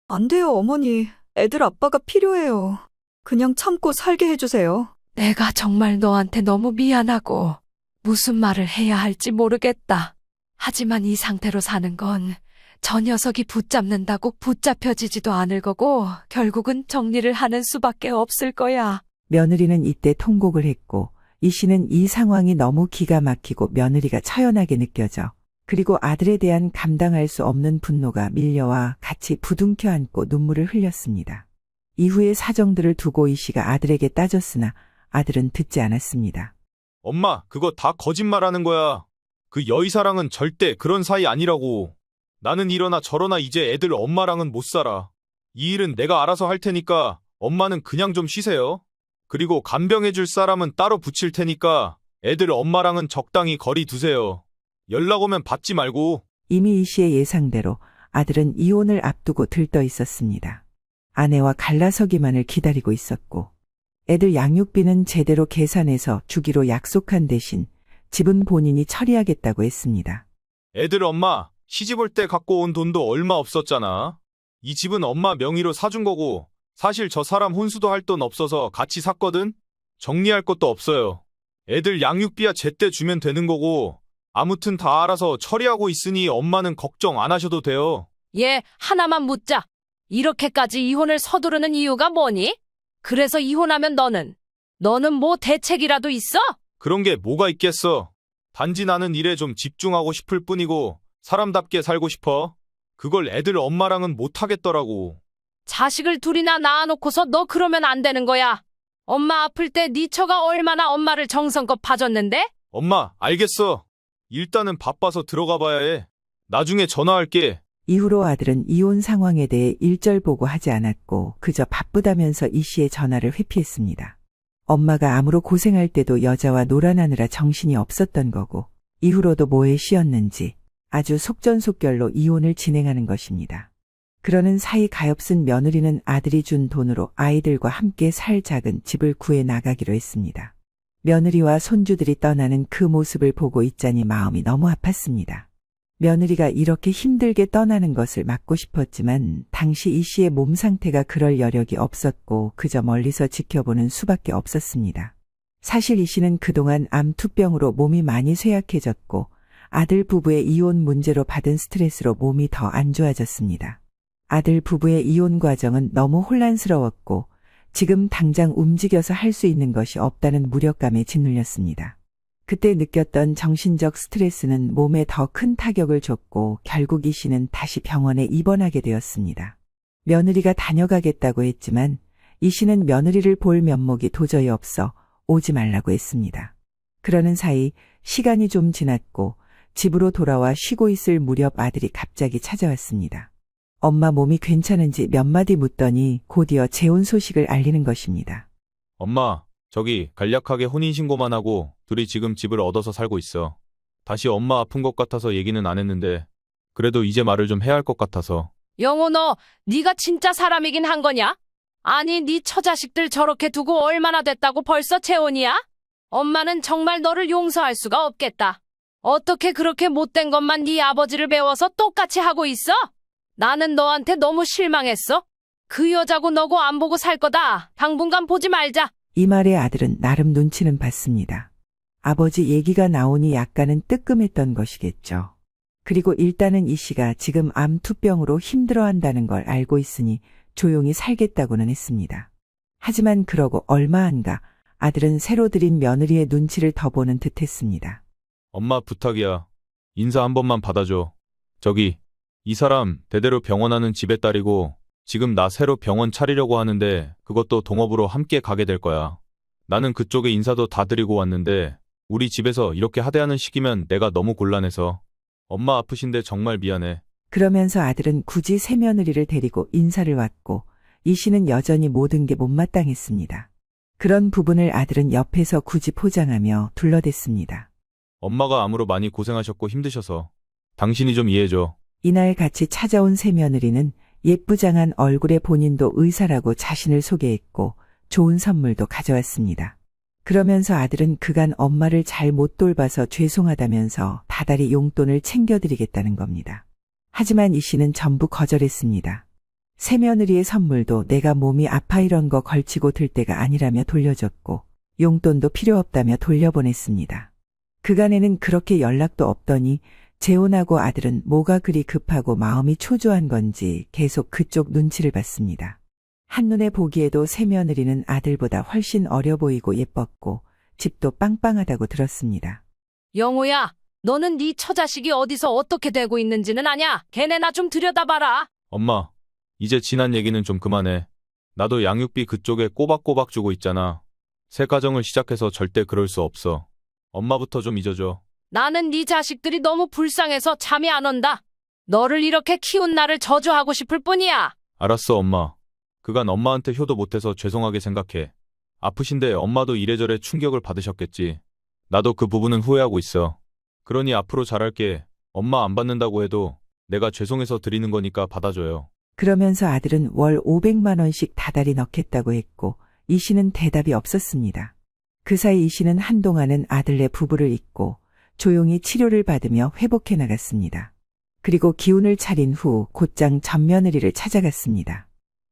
안 돼요, 어머니. 애들 아빠가 필요해요. 그냥 참고 살게 해주세요. 내가 정말 너한테 너무 미안하고 무슨 말을 해야 할지 모르겠다. 하지만 이 상태로 사는 건 저 녀석이 붙잡는다고 붙잡혀지지도 않을 거고 결국은 정리를 하는 수밖에 없을 거야. 며느리는 이때 통곡을 했고 이 씨는 이 상황이 너무 기가 막히고 며느리가 처연하게 느껴져 그리고 아들에 대한 감당할 수 없는 분노가 밀려와 같이 부둥켜 안고 눈물을 흘렸습니다. 이후의 사정들을 두고 이 씨가 아들에게 따졌으나 아들은 듣지 않았습니다. 엄마, 그거 다 거짓말하는 거야. 그 여의사랑은 절대 그런 사이 아니라고. 나는 이러나 저러나 이제 애들 엄마랑은 못 살아. 이 일은 내가 알아서 할 테니까 엄마는 그냥 좀 쉬세요. 그리고 간병해줄 사람은 따로 붙일 테니까 애들 엄마랑은 적당히 거리 두세요. 연락 오면 받지 말고. 이미 이 씨의 예상대로 아들은 이혼을 앞두고 들떠 있었습니다. 아내와 갈라서기만을 기다리고 있었고 애들 양육비는 제대로 계산해서 주기로 약속한 대신 집은 본인이 처리하겠다고 했습니다. 애들 엄마, 시집 올 때 갖고 온 돈도 얼마 없었잖아. 이 집은 엄마 명의로 사준 거고 사실 저 사람 혼수도 할 돈 없어서 같이 샀거든? 정리할 것도 없어요. 애들 양육비야 제때 주면 되는 거고, 아무튼 다 알아서 처리하고 있으니 엄마는 걱정 안 하셔도 돼요. 얘 하나만 묻자. 이렇게까지 이혼을 서두르는 이유가 뭐니? 그래서 이혼하면 너는 뭐 대책이라도 있어? 그런 게 뭐가 있겠어. 단지 나는 일에 좀 집중하고 싶을 뿐이고, 사람답게 살고 싶어. 그걸 애들 엄마랑은 못 하겠더라고. 자식을 둘이나 낳아놓고서 너 그러면 안 되는 거야. 엄마 아플 때 네 처가 얼마나 엄마를 정성껏 봐줬는데? 엄마, 알겠어. 일단은 바빠서 들어가 봐야 해. 나중에 전화할게. 이후로 아들은 이혼 상황에 대해 일절 보고하지 않았고 그저 바쁘다면서 이 씨의 전화를 회피했습니다. 엄마가 암으로 고생할 때도 여자와 놀아나느라 정신이 없었던 거고 이후로도 뭐에 씌었는지 아주 속전속결로 이혼을 진행하는 것입니다. 그러는 사이 가엾은 며느리는 아들이 준 돈으로 아이들과 함께 살 작은 집을 구해 나가기로 했습니다. 며느리와 손주들이 떠나는 그 모습을 보고 있자니 마음이 너무 아팠습니다. 며느리가 이렇게 힘들게 떠나는 것을 막고 싶었지만 당시 이 씨의 몸 상태가 그럴 여력이 없었고 그저 멀리서 지켜보는 수밖에 없었습니다. 사실 이 씨는 그동안 암투병으로 몸이 많이 쇠약해졌고 아들 부부의 이혼 문제로 받은 스트레스로 몸이 더 안 좋아졌습니다. 아들 부부의 이혼 과정은 너무 혼란스러웠고 지금 당장 움직여서 할 수 있는 것이 없다는 무력감에 짓눌렸습니다. 그때 느꼈던 정신적 스트레스는 몸에 더 큰 타격을 줬고 결국 이 씨는 다시 병원에 입원하게 되었습니다. 며느리가 다녀가겠다고 했지만 이 씨는 며느리를 볼 면목이 도저히 없어 오지 말라고 했습니다. 그러는 사이 시간이 좀 지났고 집으로 돌아와 쉬고 있을 무렵 아들이 갑자기 찾아왔습니다. 엄마 몸이 괜찮은지 몇 마디 묻더니 곧이어 재혼 소식을 알리는 것입니다. 엄마, 저기 간략하게 혼인신고만 하고 둘이 지금 집을 얻어서 살고 있어. 다시 엄마 아픈 것 같아서 얘기는 안 했는데 그래도 이제 말을 좀 해야 할 것 같아서. 영호 너 네가 진짜 사람이긴 한 거냐? 아니 네 처자식들 저렇게 두고 얼마나 됐다고 벌써 재혼이야? 엄마는 정말 너를 용서할 수가 없겠다. 어떻게 그렇게 못된 것만 네 아버지를 배워서 똑같이 하고 있어? 나는 너한테 너무 실망했어. 그 여자고 너고 안 보고 살 거다. 당분간 보지 말자. 이 말에 아들은 나름 눈치는 봤습니다. 아버지 얘기가 나오니 약간은 뜨끔했던 것이겠죠. 그리고 일단은 이 씨가 지금 암투병으로 힘들어한다는 걸 알고 있으니 조용히 살겠다고는 했습니다. 하지만 그러고 얼마 안 가 아들은 새로 들인 며느리의 눈치를 더 보는 듯 했습니다. 엄마 부탁이야. 인사 한 번만 받아줘. 저기, 이 사람 대대로 병원하는 집의 딸이고 지금 나 새로 병원 차리려고 하는데 그것도 동업으로 함께 가게 될 거야. 나는 그쪽에 인사도 다 드리고 왔는데 우리 집에서 이렇게 하대하는 시기면 내가 너무 곤란해서. 엄마 아프신데 정말 미안해. 그러면서 아들은 굳이 새며느리를 데리고 인사를 왔고 이 씨는 여전히 모든 게 못마땅했습니다. 그런 부분을 아들은 옆에서 굳이 포장하며 둘러댔습니다. 엄마가 암으로 많이 고생하셨고 힘드셔서 당신이 좀 이해해줘. 이날 같이 찾아온 새며느리는 예쁘장한 얼굴에 본인도 의사라고 자신을 소개했고 좋은 선물도 가져왔습니다. 그러면서 아들은 그간 엄마를 잘 못 돌봐서 죄송하다면서 다달이 용돈을 챙겨드리겠다는 겁니다. 하지만 이 씨는 전부 거절했습니다. 새며느리의 선물도 내가 몸이 아파 이런 거 걸치고 들 때가 아니라며 돌려줬고 용돈도 필요 없다며 돌려보냈습니다. 그간에는 그렇게 연락도 없더니 재혼하고 아들은 뭐가 그리 급하고 마음이 초조한 건지 계속 그쪽 눈치를 봤습니다. 한눈에 보기에도 새며느리는 아들보다 훨씬 어려 보이고 예뻤고 집도 빵빵하다고 들었습니다. 영호야, 너는 네 처자식이 어디서 어떻게 되고 있는지는 아냐? 걔네 나 좀 들여다봐라. 엄마, 이제 지난 얘기는 좀 그만해. 나도 양육비 그쪽에 꼬박꼬박 주고 있잖아. 새 가정을 시작해서 절대 그럴 수 없어. 엄마부터 좀 잊어줘. 나는 네 자식들이 너무 불쌍해서 잠이 안 온다. 너를 이렇게 키운 나를 저주하고 싶을 뿐이야. 알았어, 엄마. 그간 엄마한테 효도 못해서 죄송하게 생각해. 아프신데 엄마도 이래저래 충격을 받으셨겠지. 나도 그 부분은 후회하고 있어. 그러니 앞으로 잘할게. 엄마 안 받는다고 해도 내가 죄송해서 드리는 거니까 받아줘요. 그러면서 아들은 월 500만 원씩 다달이 넣겠다고 했고 이 씨는 대답이 없었습니다. 그 사이 이 씨는 한동안은 아들네 부부를 잊고 조용히 치료를 받으며 회복해 나갔습니다. 그리고 기운을 차린 후 곧장 전 며느리를 찾아갔습니다.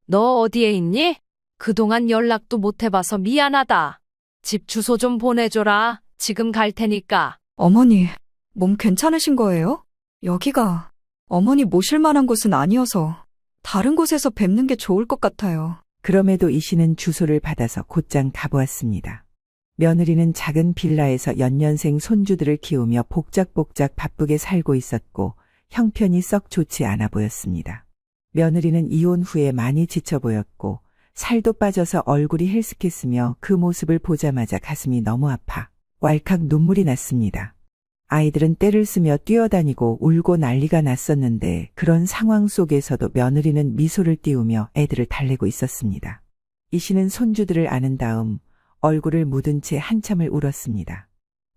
너 어디에 있니? 그동안 연락도 못 해봐서 미안하다. 집 주소 좀 보내줘라. 지금 갈 테니까. 어머니, 몸 괜찮으신 거예요? 여기가 어머니 모실 만한 곳은 아니어서 다른 곳에서 뵙는 게 좋을 것 같아요. 그럼에도 이 씨는 주소를 받아서 곧장 가보았습니다. 며느리는 작은 빌라에서 연년생 손주들을 키우며 복작복작 바쁘게 살고 있었고 형편이 썩 좋지 않아 보였습니다. 며느리는 이혼 후에 많이 지쳐 보였고 살도 빠져서 얼굴이 헬쓱했으며 그 모습을 보자마자 가슴이 너무 아파 왈칵 눈물이 났습니다. 아이들은 떼를 쓰며 뛰어다니고 울고 난리가 났었는데 그런 상황 속에서도 며느리는 미소를 띄우며 애들을 달래고 있었습니다. 이 씨는 손주들을 안은 다음 얼굴을 묻은 채 한참을 울었습니다.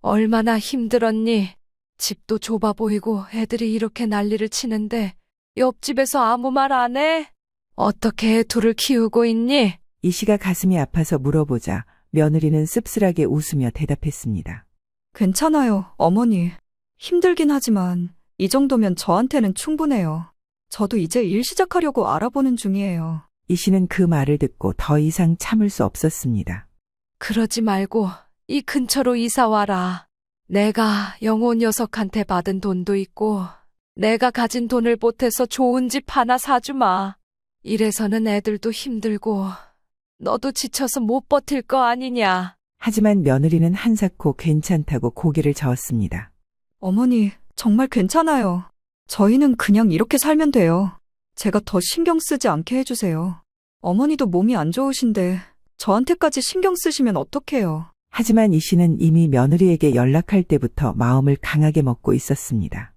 얼마나 힘들었니? 집도 좁아 보이고 애들이 이렇게 난리를 치는데 옆집에서 아무 말 안 해? 어떻게 애 둘을 키우고 있니? 이 씨가 가슴이 아파서 물어보자 며느리는 씁쓸하게 웃으며 대답했습니다. 괜찮아요, 어머니. 힘들긴 하지만 이 정도면 저한테는 충분해요. 저도 이제 일 시작하려고 알아보는 중이에요. 이 씨는 그 말을 듣고 더 이상 참을 수 없었습니다. 그러지 말고 이 근처로 이사 와라. 내가 영호 녀석한테 받은 돈도 있고 내가 가진 돈을 보태서 좋은 집 하나 사주마. 이래서는 애들도 힘들고 너도 지쳐서 못 버틸 거 아니냐. 하지만 며느리는 한사코 괜찮다고 고개를 저었습니다. 어머니, 정말 괜찮아요. 저희는 그냥 이렇게 살면 돼요. 제가 더 신경 쓰지 않게 해주세요. 어머니도 몸이 안 좋으신데 저한테까지 신경 쓰시면 어떡해요. 하지만 이 씨는 이미 며느리에게 연락할 때부터 마음을 강하게 먹고 있었습니다.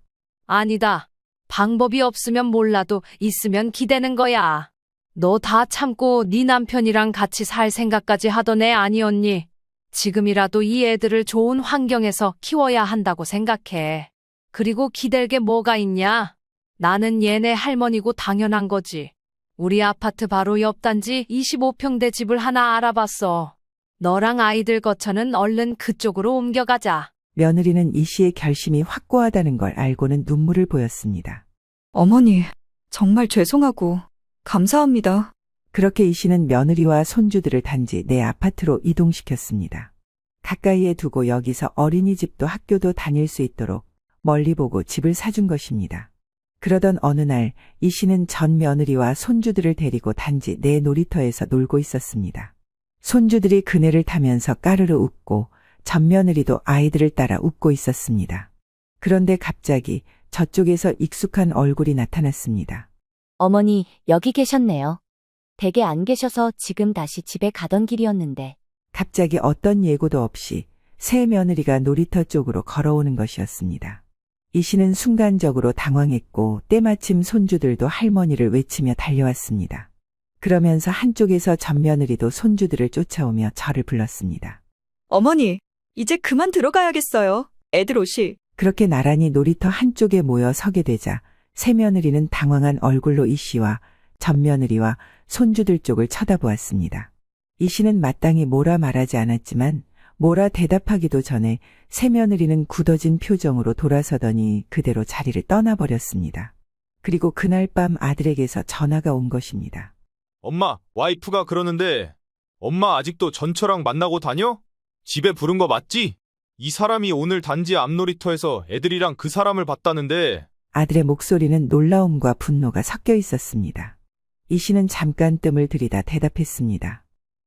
아니다. 방법이 없으면 몰라도 있으면 기대는 거야. 너 다 참고 네 남편이랑 같이 살 생각까지 하던 애 아니었니? 지금이라도 이 애들을 좋은 환경에서 키워야 한다고 생각해. 그리고 기댈 게 뭐가 있냐? 나는 얘네 할머니고 당연한 거지. 우리 아파트 바로 옆 단지 25평대 집을 하나 알아봤어. 너랑 아이들 거처는 얼른 그쪽으로 옮겨가자. 며느리는 이 씨의 결심이 확고하다는 걸 알고는 눈물을 보였습니다. 어머니, 정말 죄송하고 감사합니다. 그렇게 이 씨는 며느리와 손주들을 단지 내 아파트로 이동시켰습니다. 가까이에 두고 여기서 어린이집도 학교도 다닐 수 있도록 멀리 보고 집을 사준 것입니다. 그러던 어느 날 이 씨는 전 며느리와 손주들을 데리고 단지 내 놀이터에서 놀고 있었습니다. 손주들이 그네를 타면서 까르르 웃고 전 며느리도 아이들을 따라 웃고 있었습니다. 그런데 갑자기 저쪽에서 익숙한 얼굴이 나타났습니다. 어머니, 여기 계셨네요. 댁에 안 계셔서 지금 다시 집에 가던 길이었는데. 갑자기 어떤 예고도 없이 새 며느리가 놀이터 쪽으로 걸어오는 것이었습니다. 이 씨는 순간적으로 당황했고 때마침 손주들도 할머니를 외치며 달려왔습니다. 그러면서 한쪽에서 전 며느리도 손주들을 쫓아오며 저를 불렀습니다. 어머니, 이제 그만 들어가야겠어요. 애들 옷이. 그렇게 나란히 놀이터 한쪽에 모여 서게 되자 새 며느리는 당황한 얼굴로 이 씨와 전 며느리와 손주들 쪽을 쳐다보았습니다. 이 씨는 마땅히 뭐라 말하지 않았지만 뭐라 대답하기도 전에 새 며느리는 굳어진 표정으로 돌아서더니 그대로 자리를 떠나버렸습니다. 그리고 그날 밤 아들에게서 전화가 온 것입니다. 엄마, 와이프가 그러는데 엄마 아직도 전처랑 만나고 다녀? 집에 부른 거 맞지? 이 사람이 오늘 단지 앞놀이터에서 애들이랑 그 사람을 봤다는데. 아들의 목소리는 놀라움과 분노가 섞여 있었습니다. 이 씨는 잠깐 뜸을 들이다 대답했습니다.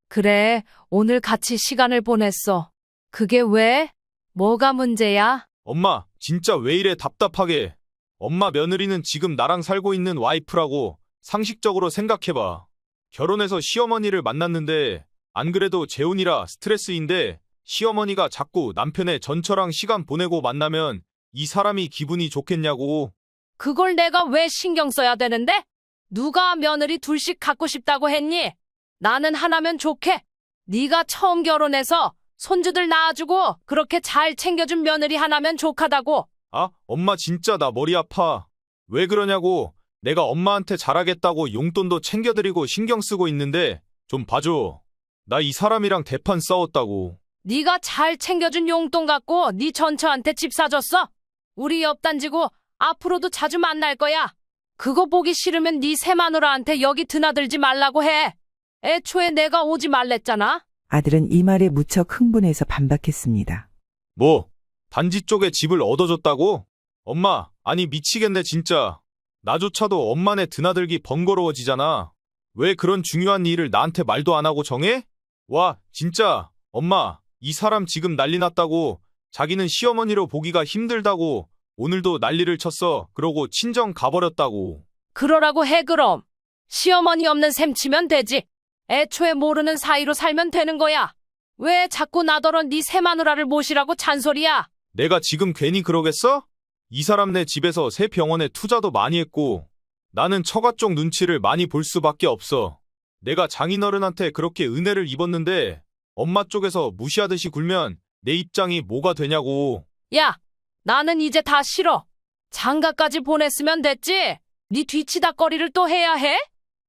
그래, 오늘 같이 시간을 보냈어. 그게 왜? 뭐가 문제야? 엄마, 진짜 왜 이래 답답하게. 엄마 며느리는 지금 나랑 살고 있는 와이프라고 상식적으로 생각해봐. 결혼해서 시어머니를 만났는데 안 그래도 재혼이라 스트레스인데 시어머니가 자꾸 남편의 전처랑 시간 보내고 만나면 이 사람이 기분이 좋겠냐고. 그걸 내가 왜 신경 써야 되는데? 누가 며느리 둘씩 갖고 싶다고 했니? 나는 하나면 좋게. 네가 처음 결혼해서 손주들 낳아주고 그렇게 잘 챙겨준 며느리 하나면 좋하다고. 아, 엄마 진짜 나 머리 아파. 왜 그러냐고. 내가 엄마한테 잘하겠다고 용돈도 챙겨드리고 신경 쓰고 있는데 좀 봐줘. 나 이 사람이랑 대판 싸웠다고. 네가 잘 챙겨준 용돈 갖고 네 전처한테 집 사줬어? 우리 옆 단지고 앞으로도 자주 만날 거야. 그거 보기 싫으면 네 새마누라한테 여기 드나들지 말라고 해. 애초에 내가 오지 말랬잖아. 아들은 이 말에 무척 흥분해서 반박했습니다. 뭐, 단지 쪽에 집을 얻어줬다고? 엄마, 아니 미치겠네 진짜. 나조차도 엄마네 드나들기 번거로워지잖아. 왜 그런 중요한 일을 나한테 말도 안 하고 정해? 와, 진짜, 엄마, 이 사람 지금 난리 났다고. 자기는 시어머니로 보기가 힘들다고. 오늘도 난리를 쳤어. 그러고 친정 가버렸다고. 그러라고 해 그럼. 시어머니 없는 셈 치면 되지. 애초에 모르는 사이로 살면 되는 거야. 왜 자꾸 나더러 네 새마누라를 모시라고 잔소리야? 내가 지금 괜히 그러겠어? 이 사람네 집에서 새 병원에 투자도 많이 했고 나는 처가 쪽 눈치를 많이 볼 수밖에 없어. 내가 장인어른한테 그렇게 은혜를 입었는데 엄마 쪽에서 무시하듯이 굴면 내 입장이 뭐가 되냐고. 야, 나는 이제 다 싫어. 장가까지 보냈으면 됐지. 네 뒤치다거리를 또 해야 해?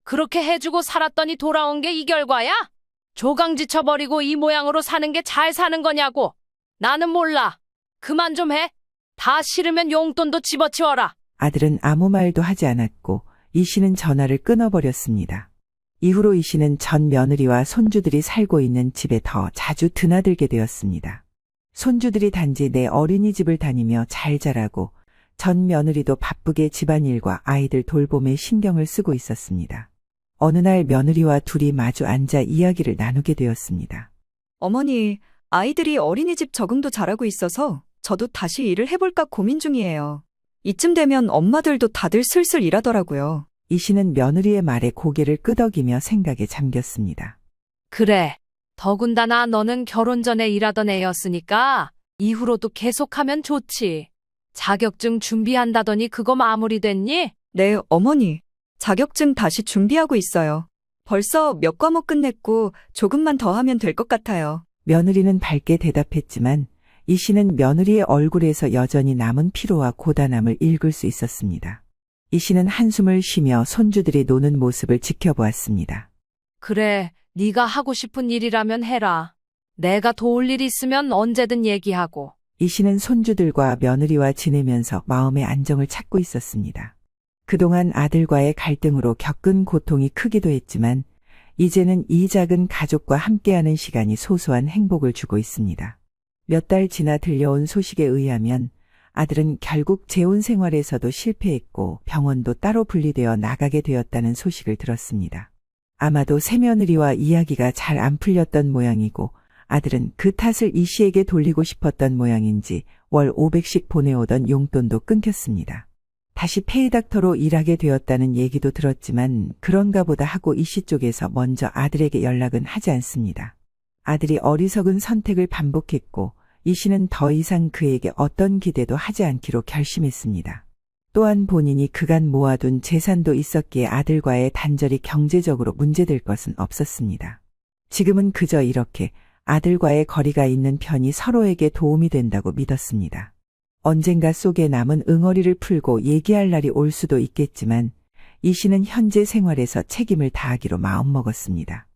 그렇게 해주고 살았더니 돌아온 게 이 결과야? 조강지쳐버리고 이 모양으로 사는 게 잘 사는 거냐고. 나는 몰라. 그만 좀 해. 다 싫으면 용돈도 집어치워라. 아들은 아무 말도 하지 않았고 이 씨는 전화를 끊어버렸습니다. 이후로 이 씨는 전 며느리와 손주들이 살고 있는 집에 더 자주 드나들게 되었습니다. 손주들이 단지 내 어린이집을 다니며 잘 자라고 전 며느리도 바쁘게 집안일과 아이들 돌봄에 신경을 쓰고 있었습니다. 어느 날 며느리와 둘이 마주 앉아 이야기를 나누게 되었습니다. 어머니, 아이들이 어린이집 적응도 잘하고 있어서 저도 다시 일을 해볼까 고민 중이에요. 이쯤 되면 엄마들도 다들 슬슬 일하더라고요. 이 씨는 며느리의 말에 고개를 끄덕이며 생각에 잠겼습니다. 그래. 더군다나 너는 결혼 전에 일하던 애였으니까 이후로도 계속하면 좋지. 자격증 준비한다더니 그거 마무리됐니? 네, 어머니. 자격증 다시 준비하고 있어요. 벌써 몇 과목 끝냈고 조금만 더 하면 될 것 같아요. 며느리는 밝게 대답했지만 이 씨는 며느리의 얼굴에서 여전히 남은 피로와 고단함을 읽을 수 있었습니다. 이 씨는 한숨을 쉬며 손주들이 노는 모습을 지켜보았습니다. 그래, 네가 하고 싶은 일이라면 해라. 내가 도울 일 있으면 언제든 얘기하고. 이 씨는 손주들과 며느리와 지내면서 마음의 안정을 찾고 있었습니다. 그동안 아들과의 갈등으로 겪은 고통이 크기도 했지만 이제는 이 작은 가족과 함께하는 시간이 소소한 행복을 주고 있습니다. 몇 달 지나 들려온 소식에 의하면 아들은 결국 재혼 생활에서도 실패했고 병원도 따로 분리되어 나가게 되었다는 소식을 들었습니다. 아마도 새며느리와 이야기가 잘 안 풀렸던 모양이고 아들은 그 탓을 이 씨에게 돌리고 싶었던 모양인지 월 500씩 보내오던 용돈도 끊겼습니다. 다시 페이닥터로 일하게 되었다는 얘기도 들었지만 그런가 보다 하고 이 씨 쪽에서 먼저 아들에게 연락은 하지 않습니다. 아들이 어리석은 선택을 반복했고 이 씨는 더 이상 그에게 어떤 기대도 하지 않기로 결심했습니다. 또한 본인이 그간 모아둔 재산도 있었기에 아들과의 단절이 경제적으로 문제될 것은 없었습니다. 지금은 그저 이렇게 아들과의 거리가 있는 편이 서로에게 도움이 된다고 믿었습니다. 언젠가 속에 남은 응어리를 풀고 얘기할 날이 올 수도 있겠지만 이 씨는 현재 생활에서 책임을 다하기로 마음먹었습니다.